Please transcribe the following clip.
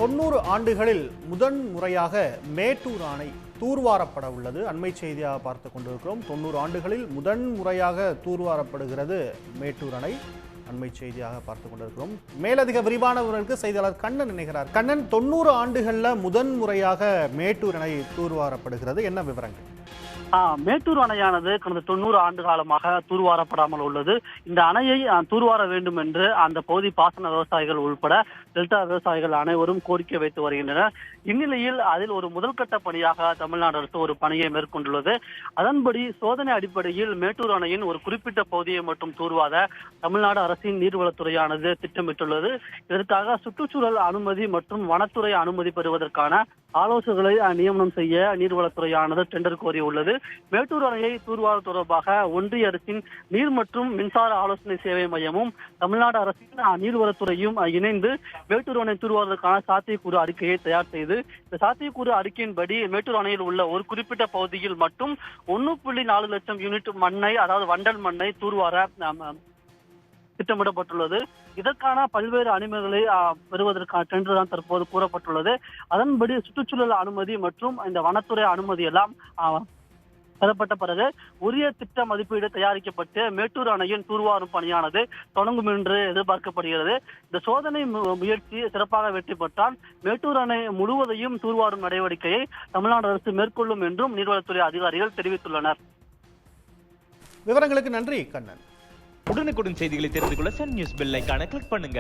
90 ஆண்டுகளில் முறையாக மேட்டூர் அணை தூர்வாரப்பட உள்ளது. அண்மை செய்தியாக பார்த்து கொண்டிருக்கிறோம். 90 ஆண்டுகளில் முறையாக தூர்வாரப்படுகிறது மேட்டூர் அணை. அண்மை செய்தியாக பார்த்து கொண்டிருக்கிறோம். மேலதிக விரிவான விவரங்களுக்கு செய்தியாளர் கண்ணன் இணைகிறார். கண்ணன், 90 ஆண்டுகளில் முறையாக மேட்டூர் அணை தூர்வாரப்படுகிறது, என்ன விவரங்கள்? மேட்டூர் அணையானது கடந்த 90 ஆண்டு காலமாக தூர்வாரப்படாமல் உள்ளது. இந்த அணையை தூர்வார வேண்டும் என்று அந்த பகுதி பாசன விவசாயிகள் உள்பட டெல்டா விவசாயிகள் அனைவரும் கோரிக்கை வைத்து வருகின்றனர். இந்நிலையில் அதில் ஒரு முதல்கட்ட பணியாக தமிழ்நாடு அரசு ஒரு பணியை மேற்கொண்டுள்ளது. அதன்படி சோதனை அடிப்படையில் மேட்டூர் அணையின் ஒரு குறிப்பிட்ட பகுதியை மட்டும் தூர்வார தமிழ்நாடு அரசின் நீர்வளத்துறையானது திட்டமிட்டுள்ளது. இதற்காக சுற்றுச்சூழல் அனுமதி மற்றும் வனத்துறை அனுமதி பெறுவதற்கான ஆலோசனைகளை நியமனம் செய்ய நீர்வளத்துறையானது டெண்டர் கோரியுள்ளது. மேட்டூர் அணையை தூர்வார தொடர்பாக ஒன்றிய அரசின் நீர் மற்றும் மின்சார ஆலோசனை சேவை மையமும் தமிழ்நாடு அரசின் நீர்வளத்துறையும் இணைந்து மேட்டூர் அணை தூர்வாருவதற்கான சாத்தியக்கூறு அறிக்கையை தயார் செய்து, இந்த சாத்தியக்கூறு அறிக்கையின்படி மேட்டூர் அணையில் உள்ள ஒரு குறிப்பிட்ட பகுதியில் மட்டும் 1.4 லட்சம் யூனிட் மண்ணை, அதாவது வண்டல் மண்ணை தூர்வார திட்டமிடப்பட்டுள்ளது. இதற்கான பல்வேறு அனுமதிகளை பெறுவதற்கான டெண்டர் தான் தற்போது கூறப்பட்டுள்ளது. அதன்படி சுற்றுச்சூழல் அனுமதி மற்றும் இந்த வனத்துறை அனுமதி எல்லாம் பெறப்பட்ட பிறகு உரிய திட்ட மதிப்பீடு தயாரிக்கப்பட்டு மேட்டூர் அணையின் தூர்வாரும் பணியானது தொடங்கும் என்று எதிர்பார்க்கப்படுகிறது. இந்த சோதனை முயற்சி சிறப்பாக வெற்றி பெற்றால் மேட்டூர் அணை முழுவதையும் தூர்வாரும் நடவடிக்கையை தமிழ்நாடு அரசு மேற்கொள்ளும் என்றும் நீர்வளத்துறை அதிகாரிகள் தெரிவித்துள்ளனர். விவரங்களுக்கு நன்றி கண்ணன். உடனுக்குடன் செய்திகளை தெரிந்து கொள்ள சன் நியூஸ் பெல் ஐகானை கிளிக் பண்ணுங்க.